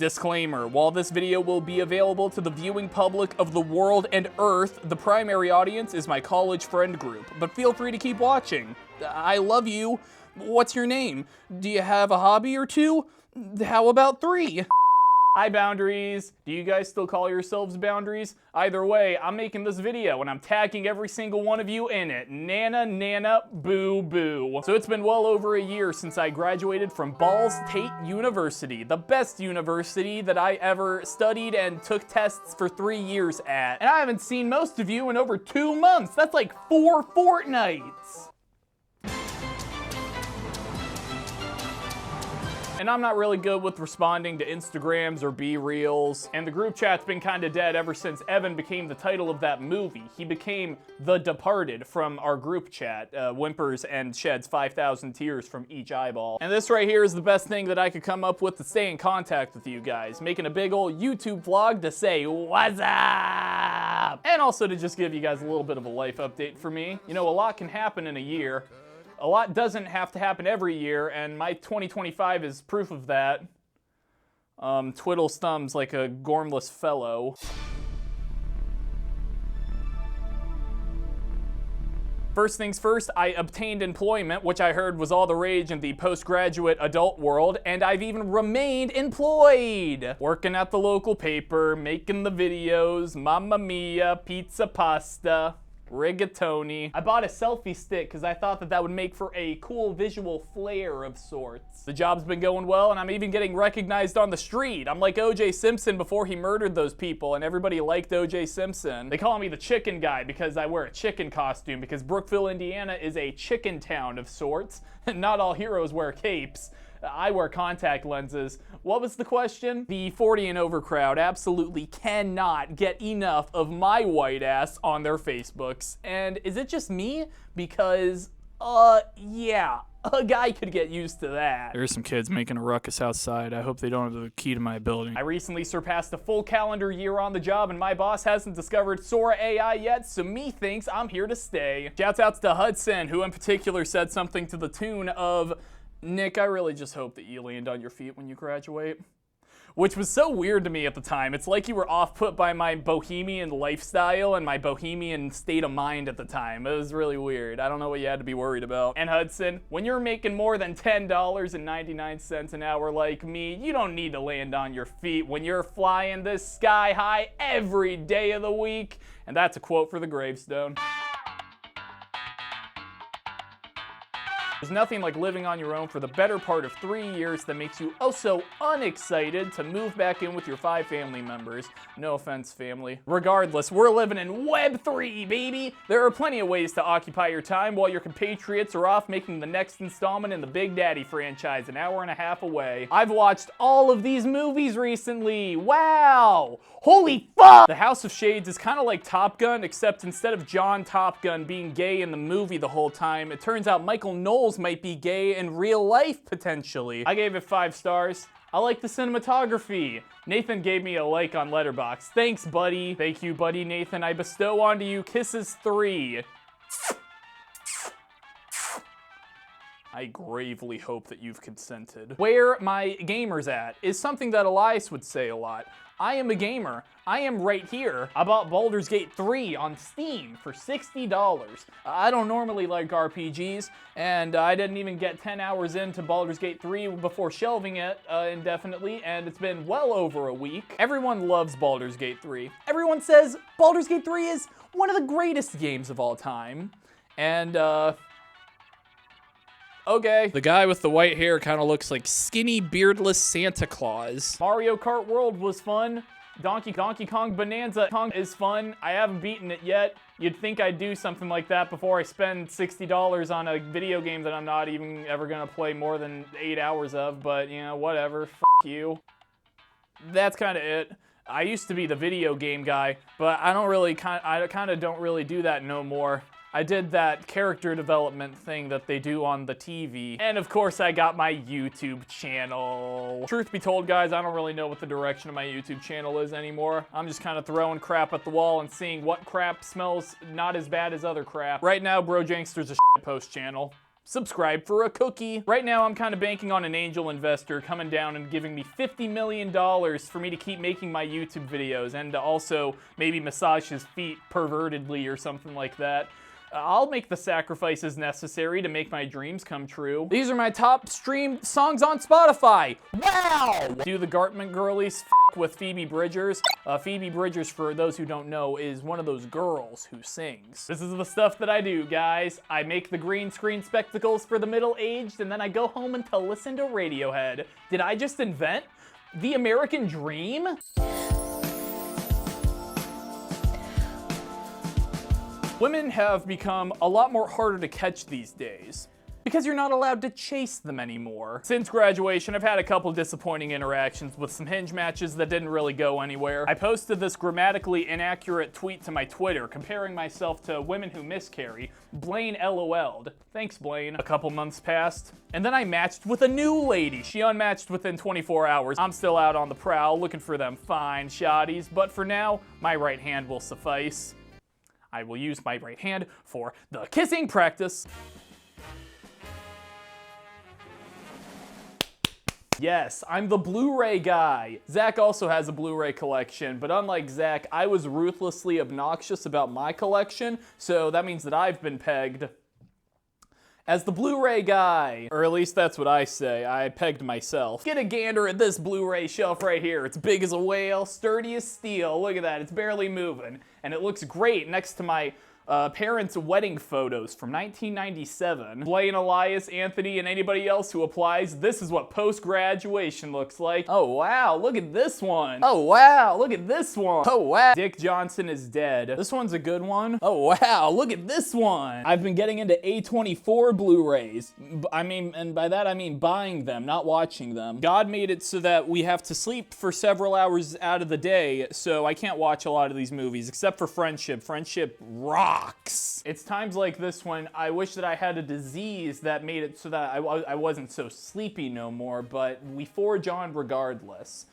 Disclaimer, while this video will be available to the viewing public of the world and Earth, the primary audience is my college friend group, but feel free to keep watching. I love you. What's your name? Do you have a hobby or two? How about 3? Hi, boundaries. Do you guys still call yourselves boundaries? Either way, I'm making this video and I'm tagging every single one of you in it. Nana, nana, boo, boo. So it's been well over a year since I graduated from Ball State University, the best university that I ever studied and took tests for 3 years at. And I haven't seen most of you in over 2 months. That's like 4 fortnights. And I'm not really good with responding to Instagrams or B-Reels. And the group chat's been kinda dead ever since Evan became the title of that movie. He became The Departed from our group chat. Whimpers and sheds 5,000 tears from each eyeball. And this right here is the best thing that I could come up with to stay in contact with you guys. Making a big old YouTube vlog to say, what's up? And also to just give you guys a little bit of a life update for me. You know, a lot can happen in a year. A lot doesn't have to happen every year, and my 2025 is proof of that. Twiddles thumbs like a gormless fellow. First things first, I obtained employment, which I heard was all the rage in the postgraduate adult world, and I've even remained employed! Working at the local paper, making the videos, mamma mia, pizza pasta. Rigatoni. I bought a selfie stick because I thought that would make for a cool visual flair of sorts. The job's been going well, and I'm even getting recognized on the street. I'm like O.J. Simpson before he murdered those people, and everybody liked O.J. Simpson. They call me the chicken guy because I wear a chicken costume, because Brookville, Indiana is a chicken town of sorts. Not all heroes wear capes. I wear contact lenses. What was the question? The 40 and over crowd absolutely cannot get enough of my white ass on their Facebooks. And is it just me? Because, yeah, a guy could get used to that. There's some kids making a ruckus outside. I hope they don't have the key to my building. I recently surpassed a full calendar year on the job, and my boss hasn't discovered Sora AI yet, so me thinks I'm here to stay. Shouts outs to Hudson, who in particular said something to the tune of, Nick, I really just hope that you land on your feet when you graduate. Which was so weird to me at the time. It's like you were off-put by my bohemian lifestyle and my bohemian state of mind at the time. It was really weird. I don't know what you had to be worried about. And Hudson, when you're making more than $10.99 an hour like me, you don't need to land on your feet when you're flying this sky high every day of the week. And that's a quote for the gravestone. There's nothing like living on your own for the better part of 3 years that makes you oh so unexcited to move back in with your 5 family members. No offense, family. Regardless, we're living in Web 3, baby! There are plenty of ways to occupy your time while your compatriots are off making the next installment in the Big Daddy franchise an hour and a half away. I've watched all of these movies recently! Wow! Holy fuck! The House of Shades is kind of like Top Gun, except instead of John Top Gun being gay in the movie the whole time, it turns out Michael Knowles might be gay in real life, potentially. I gave it 5 stars. I like the cinematography. Nathan gave me a like on Letterboxd. Thanks, buddy. Thank you, buddy Nathan. I bestow onto you kisses 3. I gravely hope that you've consented. Where my gamer's at is something that Elias would say a lot. I am a gamer. I am right here. I bought Baldur's Gate 3 on Steam for $60. I don't normally like RPGs, and I didn't even get 10 hours into Baldur's Gate 3 before shelving it indefinitely, and it's been well over a week. Everyone loves Baldur's Gate 3. Everyone says Baldur's Gate 3 is one of the greatest games of all time. And, okay. The guy with the white hair kind of looks like skinny, beardless Santa Claus. Mario Kart World was fun. Donkey Kong Bonanza Kong is fun. I haven't beaten it yet. You'd think I'd do something like that before I spend $60 on a video game that I'm not even ever gonna play more than 8 hours of, but you know, whatever, f you. That's kind of it. I used to be the video game guy, but I kind of don't really do that no more. I did that character development thing that they do on the TV. And of course I got my YouTube channel. Truth be told, guys, I don't really know what the direction of my YouTube channel is anymore. I'm just kind of throwing crap at the wall and seeing what crap smells not as bad as other crap. Right now, Brojankster's a shitpost channel. subscribe for a cookie. Right now, I'm kind of banking on an angel investor coming down and giving me $50 million for me to keep making my YouTube videos and to also maybe massage his feet pervertedly or something like that. I'll make the sacrifices necessary to make my dreams come true. These are my top streamed songs on Spotify. Wow! Do the Gartman girlies f with Phoebe Bridgers? Phoebe Bridgers, for those who don't know, is one of those girls who sings. This is the stuff that I do, guys. I make the green screen spectacles for the middle-aged, and then I go home and listen to Radiohead. Did I just invent the American dream? Women have become a lot more harder to catch these days because you're not allowed to chase them anymore. Since graduation, I've had a couple disappointing interactions with some Hinge matches that didn't really go anywhere. I posted this grammatically inaccurate tweet to my Twitter comparing myself to women who miscarry. Blaine LOL'd. Thanks, Blaine. A couple months passed, and then I matched with a new lady. She unmatched within 24 hours. I'm still out on the prowl looking for them fine shotties, but for now, my right hand will suffice. I will use my right hand for the kissing practice. Yes, I'm the Blu-ray guy. Zach also has a Blu-ray collection, but unlike Zach, I was ruthlessly obnoxious about my collection, so that means that I've been pegged as the Blu-ray guy. Or at least that's what I say. I pegged myself. Get a gander at this Blu-ray shelf right here. It's big as a whale, sturdy as steel. Look at that, it's barely moving. And it looks great next to my parents' wedding photos from 1997. Blaine, Elias, Anthony, and anybody else who applies, this is what post-graduation looks like. Oh wow, look at this one. Oh wow, look at this one. Oh wow. Dick Johnson is dead. This one's a good one. Oh wow, look at this one. I've been getting into A24 Blu-rays. And by that I mean buying them, not watching them. God made it so that we have to sleep for several hours out of the day, so I can't watch a lot of these movies, except for Friendship. Friendship rocks. It's times like this when I wish that I had a disease that made it so that I wasn't so sleepy no more, but we forge on regardless.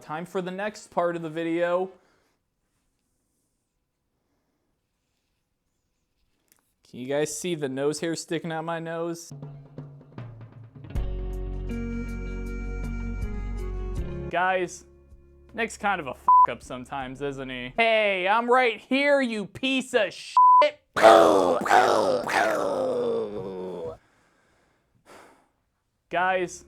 Time for the next part of the video. Can you guys see the nose hair sticking out my nose? Guys, Nick's kind of a f*** up sometimes, isn't he? Hey, I'm right here, you piece of shit! Guys,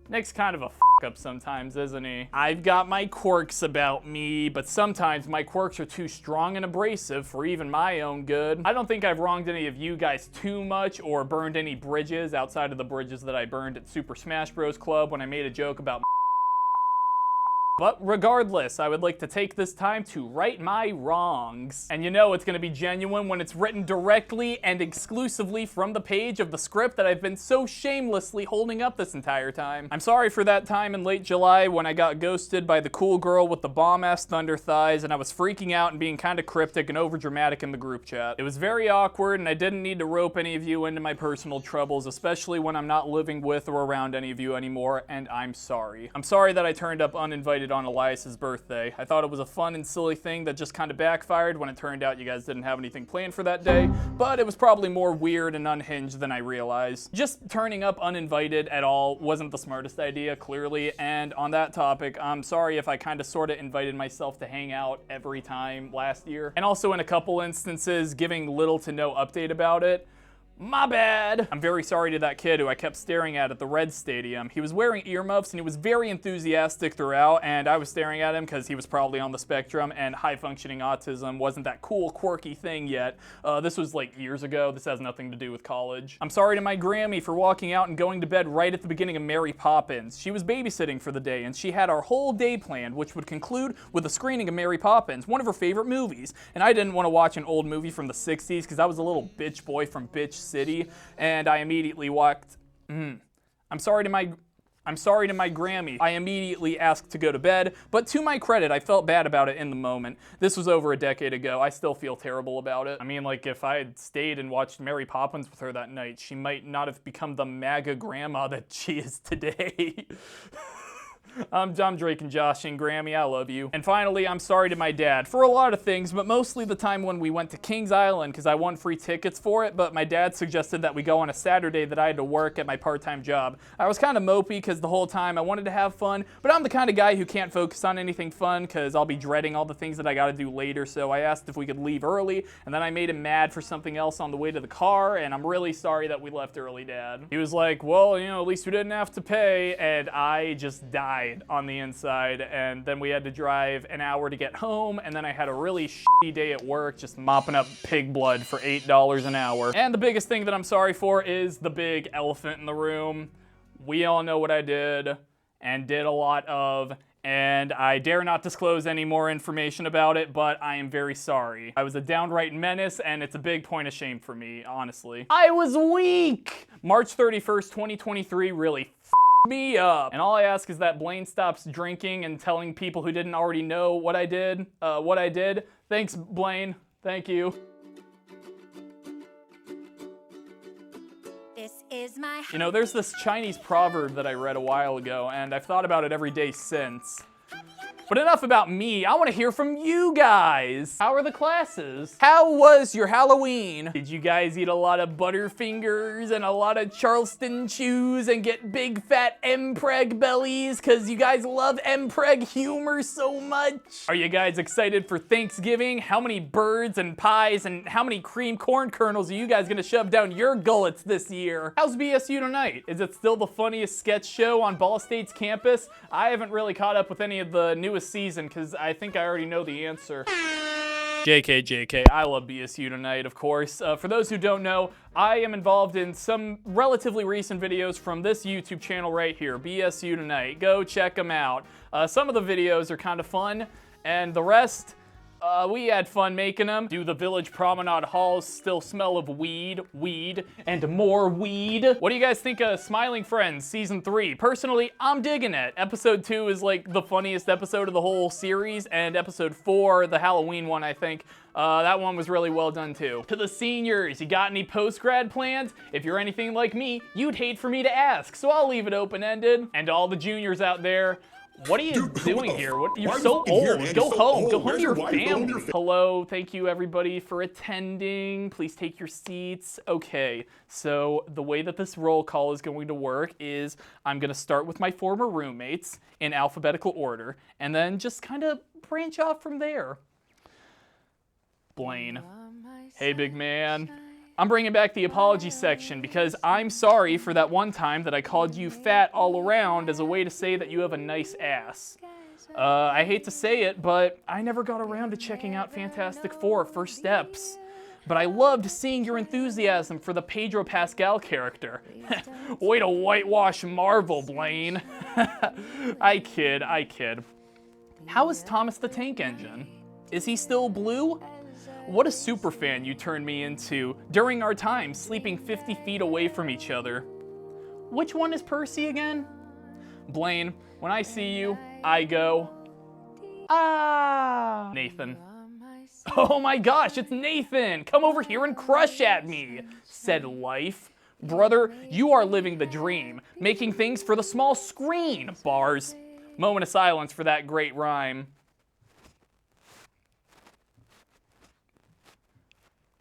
Nick's kind of a f*** up sometimes, isn't he? I've got my quirks about me, but sometimes my quirks are too strong and abrasive for even my own good. I don't think I've wronged any of you guys too much or burned any bridges outside of the bridges that I burned at Super Smash Bros. Club when I made a joke about But regardless, I would like to take this time to right my wrongs. And you know it's gonna be genuine when it's written directly and exclusively from the page of the script that I've been so shamelessly holding up this entire time. I'm sorry for that time in late July when I got ghosted by the cool girl with the bomb-ass thunder thighs and I was freaking out and being kinda cryptic and overdramatic in the group chat. It was very awkward and I didn't need to rope any of you into my personal troubles, especially when I'm not living with or around any of you anymore, and I'm sorry. I'm sorry that I turned up uninvited on Elias's birthday. I thought it was a fun and silly thing that just kind of backfired when it turned out you guys didn't have anything planned for that day, but it was probably more weird and unhinged than I realized. Just turning up uninvited at all wasn't the smartest idea, clearly, and on that topic, I'm sorry if I kind of sort of invited myself to hang out every time last year, and also in a couple instances giving little to no update about it. My bad. I'm very sorry to that kid who I kept staring at the Red Stadium. He was wearing earmuffs and he was very enthusiastic throughout, and I was staring at him because he was probably on the spectrum and high-functioning autism wasn't that cool, quirky thing yet. This was like years ago. This has nothing to do with college. I'm sorry to my Grammy for walking out and going to bed right at the beginning of Mary Poppins. She was babysitting for the day and she had our whole day planned, which would conclude with a screening of Mary Poppins, one of her favorite movies. And I didn't want to watch an old movie from the 60s because I was a little bitch boy from Bitch City, and I immediately walked. I'm sorry to my Grammy. I immediately asked to go to bed, but to my credit, I felt bad about it in the moment. This was over a decade ago. I still feel terrible about it. I mean, like, if I had stayed and watched Mary Poppins with her that night, she might not have become the MAGA grandma that she is today. I'm Drake and Josh and Grammy, I love you. And finally, I'm sorry to my dad for a lot of things, but mostly the time when we went to Kings Island because I won free tickets for it, but my dad suggested that we go on a Saturday that I had to work at my part-time job. I was kind of mopey because the whole time I wanted to have fun, but I'm the kind of guy who can't focus on anything fun because I'll be dreading all the things that I gotta do later, so I asked if we could leave early, and then I made him mad for something else on the way to the car, and I'm really sorry that we left early, Dad. He was like, well, you know, at least we didn't have to pay, and I just died on the inside, and then we had to drive an hour to get home, and then I had a really shitty day at work just mopping up pig blood for $8 an hour. And the biggest thing that I'm sorry for is the big elephant in the room. We all know what I did, and did a lot of, and I dare not disclose any more information about it, but I am very sorry. I was a downright menace, and it's a big point of shame for me, honestly. I was weak! March 31st, 2023 really f***ed me up. And all I ask is that Blaine stops drinking and telling people who didn't already know what I did. Thanks, Blaine. Thank you. You know, there's this Chinese proverb that I read a while ago, and I've thought about it every day since. But enough about me, I want to hear from you guys. How are the classes? How was your Halloween? Did you guys eat a lot of Butterfingers and a lot of Charleston chews and get big fat M-Preg bellies because you guys love M-Preg humor so much? Are you guys excited for Thanksgiving? How many birds and pies and how many cream corn kernels are you guys gonna shove down your gullets this year? How's BSU tonight? Is it still the funniest sketch show on Ball State's campus? I haven't really caught up with any of the newest season because I think I already know the answer. JK, I love BSU tonight, of course. For those who don't know, I am involved in some relatively recent videos from this YouTube channel right here, BSU Tonight. Go check them out. Some of the videos are kind of fun, and the rest, we had fun making them. Do the village promenade halls still smell of weed, and more weed? What do you guys think of Smiling Friends Season 3? Personally, I'm digging it. Episode 2 is like the funniest episode of the whole series, and episode 4, the Halloween one, I think, that one was really well done too. To the seniors, you got any post-grad plans? If you're anything like me, you'd hate for me to ask, so I'll leave it open-ended. And to all the juniors out there, what are you doing here? You're so old. Go home. Go home to your family. Hello. Thank you, everybody, for attending. Please take your seats. Okay, so the way that this roll call is going to work is I'm going to start with my former roommates in alphabetical order, and then just kind of branch off from there. Blaine. Hey, big man. I'm bringing back the apology section because I'm sorry for that one time that I called you fat all around as a way to say that you have a nice ass. I hate to say it, but I never got around to checking out Fantastic Four: First Steps. But I loved seeing your enthusiasm for the Pedro Pascal character. Way to whitewash Marvel, Blaine. I kid. How is Thomas the Tank Engine? Is he still blue? What a superfan you turned me into during our time sleeping 50 feet away from each other. Which one is Percy again? Blaine, when I see you, I go, ah! Nathan. Oh my gosh, it's Nathan! Come over here and crush at me, said Life. Brother, you are living the dream, making things for the small screen, bars. Moment of silence for that great rhyme.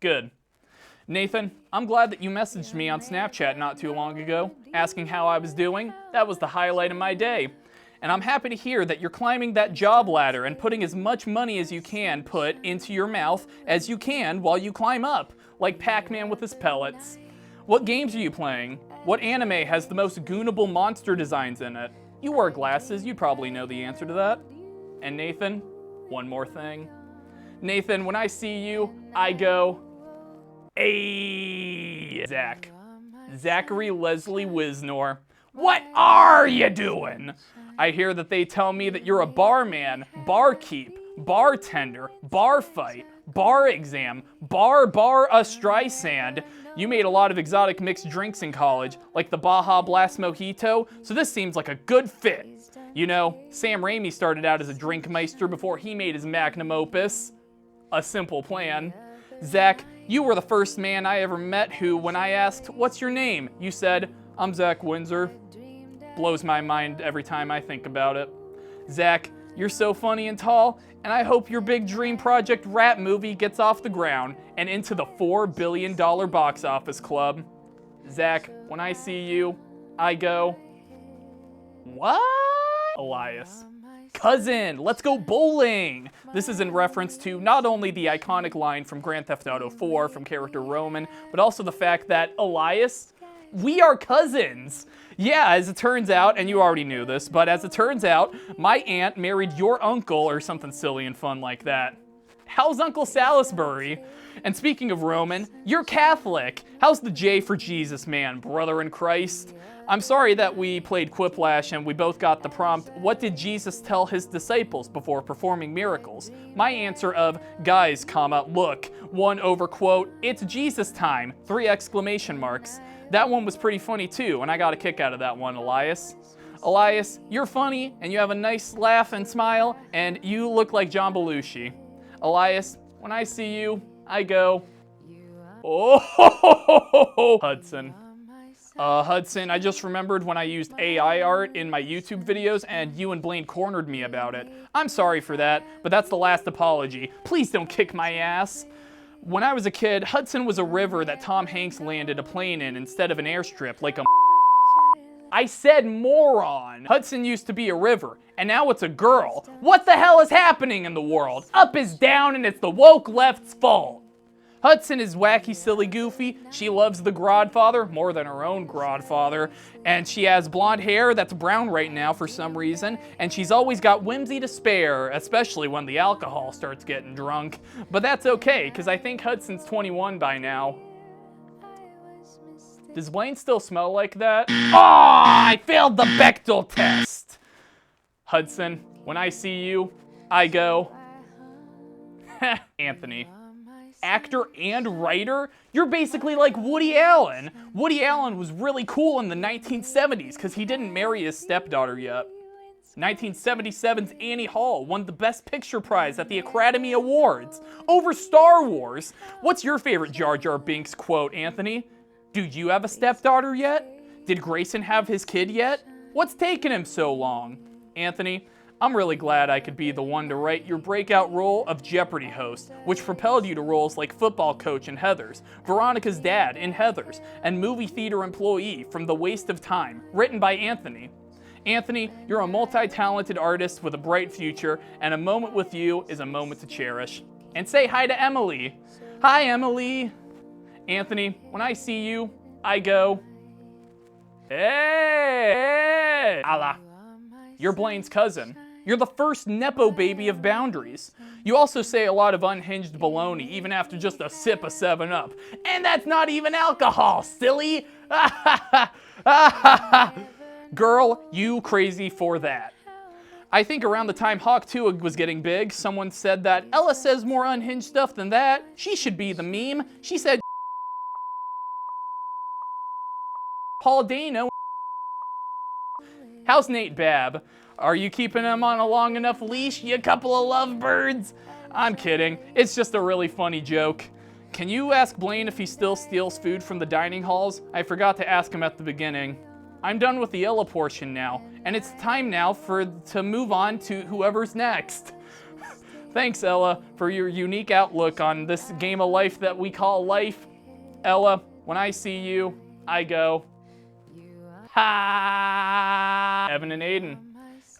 Good. Nathan, I'm glad that you messaged me on Snapchat not too long ago, asking how I was doing. That was the highlight of my day. And I'm happy to hear that you're climbing that job ladder and putting as much money as you can put into your mouth as you can while you climb up, like Pac-Man with his pellets. What games are you playing? What anime has the most goonable monster designs in it? You wear glasses, you probably know the answer to that. And Nathan, one more thing. Nathan, when I see you, I go, hey, Zach. Zachary Leslie Wisnor. What are you doing? I hear that they tell me that you're a barman, barkeep, bartender, bar fight, bar exam, bar a Streisand. You made a lot of exotic mixed drinks in college, like the Baja Blast Mojito, so this seems like a good fit. You know, Sam Raimi started out as a drink meister before he made his magnum opus, A Simple Plan. Zach, you were the first man I ever met who, when I asked, what's your name? You said, I'm Zach Windsor. Blows my mind every time I think about it. Zach, you're so funny and tall, and I hope your big dream project rat movie gets off the ground and into the $4 billion box office club. Zach, when I see you, I go, what? Elias. Cousin, let's go bowling! This is in reference to not only the iconic line from Grand Theft Auto 4 from character Roman, but also the fact that, Elias, we are cousins! Yeah, as it turns out, and you already knew this, but as it turns out, my aunt married your uncle or something silly and fun like that. How's Uncle Salisbury? And speaking of Roman, you're Catholic. How's the J for Jesus, man, brother in Christ? I'm sorry that we played Quiplash and we both got the prompt, what did Jesus tell his disciples before performing miracles? My answer of, guys, comma, look, 1 over quote, it's Jesus time, 3 exclamation marks. That one was pretty funny too, and I got a kick out of that one, Elias. Elias, you're funny, and you have a nice laugh and smile, and you look like John Belushi. Elias, when I see you, I go, oh, Hudson. Hudson, I just remembered when I used AI art in my YouTube videos and you and Blaine cornered me about it. I'm sorry for that, but that's the last apology. Please don't kick my ass. When I was a kid, Hudson was a river that Tom Hanks landed a plane in instead of an airstrip like a I said moron. Hudson used to be a river, and now it's a girl. What the hell is happening in the world? Up is down and it's the woke left's fault. Hudson is wacky, silly, goofy. She loves the Godfather more than her own Godfather. And she has blonde hair that's brown right now for some reason. And she's always got whimsy to spare, especially when the alcohol starts getting drunk. But that's okay, because I think Hudson's 21 by now. Does Blaine still smell like that? Oh, I failed the Bechdel test! Hudson, when I see you, I go, Anthony. Actor and writer? You're basically like Woody Allen. Woody Allen was really cool in the 1970s because he didn't marry his stepdaughter yet. 1977's Annie Hall won the Best Picture prize at the Academy Awards over Star Wars. What's your favorite Jar Jar Binks quote, Anthony? Do you have a stepdaughter yet? Did Grayson have his kid yet? What's taking him so long? Anthony, I'm really glad I could be the one to write your breakout role of Jeopardy host, which propelled you to roles like football coach in Heathers, Veronica's dad in Heathers, and movie theater employee from The Waste of Time, written by Anthony. Anthony, you're a multi-talented artist with a bright future, and a moment with you is a moment to cherish. And say hi to Emily. Hi, Emily. Anthony, when I see you, I go, hey, Allah. You're Blaine's cousin. You're the first Nepo baby of Boundaries. You also say a lot of unhinged baloney, even after just a sip of 7-Up. And that's not even alcohol, silly! Girl, you crazy for that. I think around the time Hawk 2 was getting big, someone said that Ella says more unhinged stuff than that. She should be the meme. She said Paul Dano. How's Nate Babb? Are you keeping him on a long enough leash, you couple of lovebirds? I'm kidding. It's just a really funny joke. Can you ask Blaine if he still steals food from the dining halls? I forgot to ask him at the beginning. I'm done with the Ella portion now, and it's time now to move on to whoever's next. Thanks, Ella, for your unique outlook on this game of life that we call life. Ella, when I see you, I go, ha! Evan and Aiden.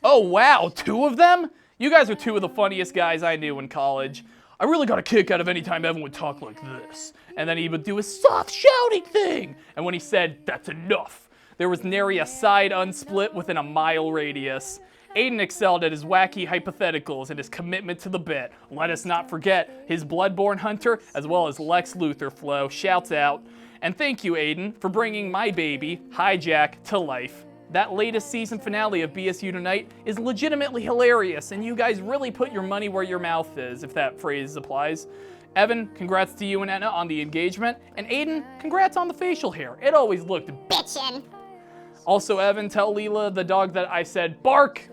Oh wow, 2 of them? You guys are 2 of the funniest guys I knew in college. I really got a kick out of any time Evan would talk like this. And then he would do his soft shouting thing. And when he said, that's enough, there was nary a side unsplit within a mile radius. Aiden excelled at his wacky hypotheticals and his commitment to the bit. Let us not forget his Bloodborne Hunter as well as Lex Luthor flow. Shouts out. And thank you, Aiden, for bringing my baby, Hijack, to life. That latest season finale of BSU Tonight is legitimately hilarious, and you guys really put your money where your mouth is, if that phrase applies. Evan, congrats to you and Enna on the engagement, and Aiden, congrats on the facial hair. It always looked bitchin'. Also, Evan, tell Leela, the dog, that I said bark.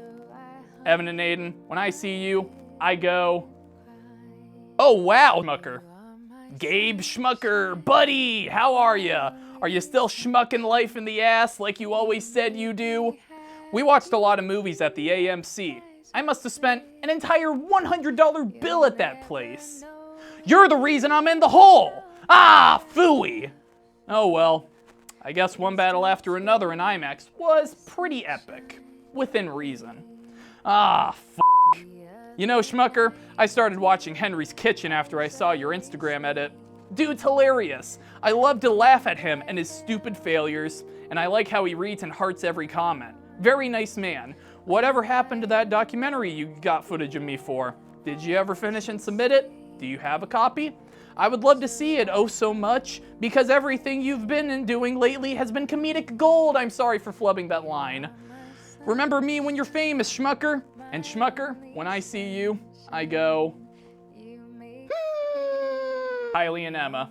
Evan and Aiden, when I see you, I go, oh wow, Schmucker. Gabe Schmucker, buddy, how are ya? Are you still schmucking life in the ass like you always said you do? We watched a lot of movies at the AMC. I must have spent an entire $100 bill at that place. You're the reason I'm in the hole! Ah, phooey! Oh well, I guess one battle after another in IMAX was pretty epic. Within reason. Ah, f***. You know, Schmucker, I started watching Henry's Kitchen after I saw your Instagram edit. Dude's hilarious. I love to laugh at him and his stupid failures, and I like how he reads and hearts every comment. Very nice man. Whatever happened to that documentary you got footage of me for? Did you ever finish and submit it? Do you have a copy? I would love to see it, oh so much, because everything you've been doing lately has been comedic gold. I'm sorry for flubbing that line. Remember me when you're famous, Schmucker. And Schmucker, when I see you, I go... Kylie and Emma.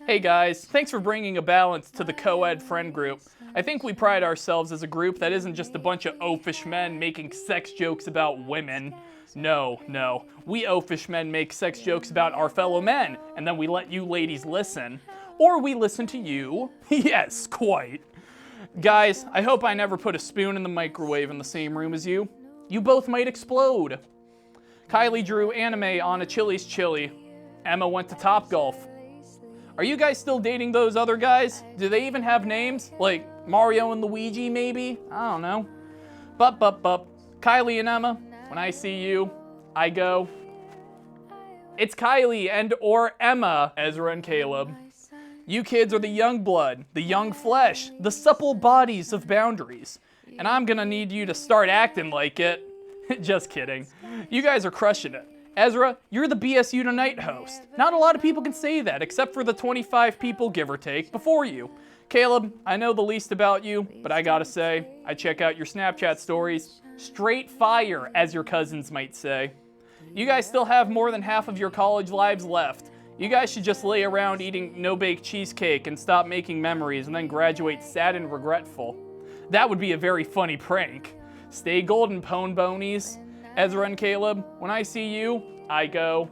Hey guys, thanks for bringing a balance to the co-ed friend group. I think we pride ourselves as a group that isn't just a bunch of oafish men making sex jokes about women. No. We oafish men make sex jokes about our fellow men, and then we let you ladies listen. Or we listen to you. Yes, quite. Guys, I hope I never put a spoon in the microwave in the same room as you. You both might explode. Kylie drew anime on a Chili's chili. Emma went to Topgolf. Are you guys still dating those other guys? Do they even have names? Like Mario and Luigi, maybe? I don't know. Bup. Kylie and Emma, when I see you, I go... It's Kylie and or Emma, Ezra and Caleb. You kids are the young blood, the young flesh, the supple bodies of boundaries. And I'm gonna need you to start acting like it. Just kidding. You guys are crushing it. Ezra, you're the BSU Tonight host. Not a lot of people can say that, except for the 25 people, give or take, before you. Caleb, I know the least about you, but I gotta say, I check out your Snapchat stories. Straight fire, as your cousins might say. You guys still have more than half of your college lives left. You guys should just lay around eating no-bake cheesecake and stop making memories and then graduate sad and regretful. That would be a very funny prank. Stay golden, pone bonies. Ezra and Caleb, when I see you, I go...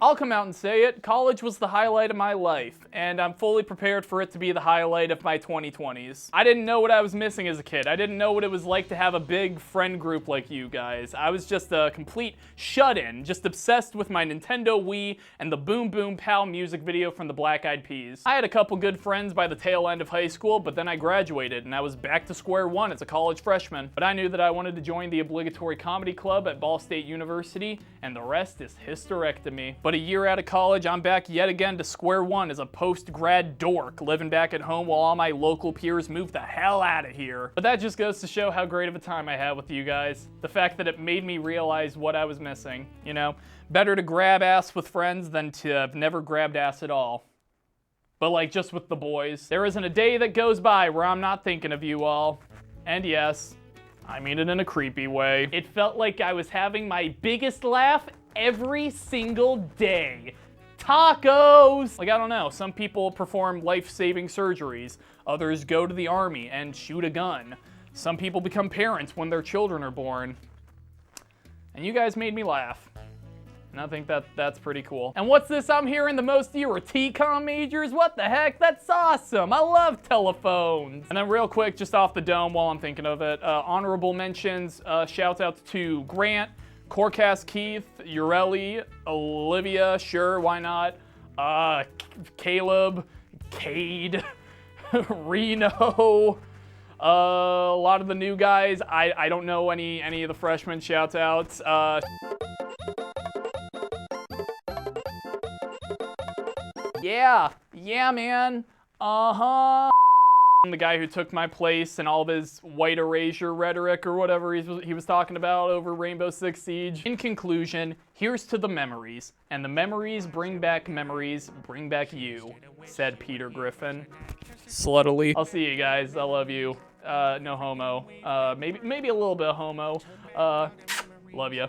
I'll come out and say it, college was the highlight of my life, and I'm fully prepared for it to be the highlight of my 2020s. I didn't know what I was missing as a kid. I didn't know what it was like to have a big friend group like you guys. I was just a complete shut-in, just obsessed with my Nintendo Wii and the Boom Boom Pow music video from the Black Eyed Peas. I had a couple good friends by the tail end of high school, but then I graduated and I was back to square one as a college freshman. But I knew that I wanted to join the obligatory comedy club at Ball State University, and the rest is hysterectomy. But a year out of college, I'm back yet again to square one as a post-grad dork, living back at home while all my local peers move the hell out of here. But that just goes to show how great of a time I had with you guys. The fact that it made me realize what I was missing, you know? Better to grab ass with friends than to have never grabbed ass at all. But like just with the boys. There isn't a day that goes by where I'm not thinking of you all. And yes, I mean it in a creepy way. It felt like I was having my biggest laugh every single day. Tacos! Like, I don't know, some people perform life-saving surgeries. Others go to the army and shoot a gun. Some people become parents when their children are born. And you guys made me laugh. And I think that's pretty cool. And what's this I'm hearing? The most of you are T-Com majors? What the heck? That's awesome! I love telephones! And then real quick, just off the dome while I'm thinking of it, honorable mentions, shouts outs to Grant, Corcast Keith, Ureli, Olivia, sure, why not? Caleb, Cade, Reno, a lot of the new guys. I don't know any of the freshmen shouts outs. Yeah, man. The guy who took my place and all of his white erasure rhetoric or whatever he was talking about over Rainbow Six Siege. In conclusion, here's to the memories. And the memories, bring back you, said Peter Griffin. Sluttily. I'll see you guys. I love you. No homo. Maybe a little bit of homo. Love ya.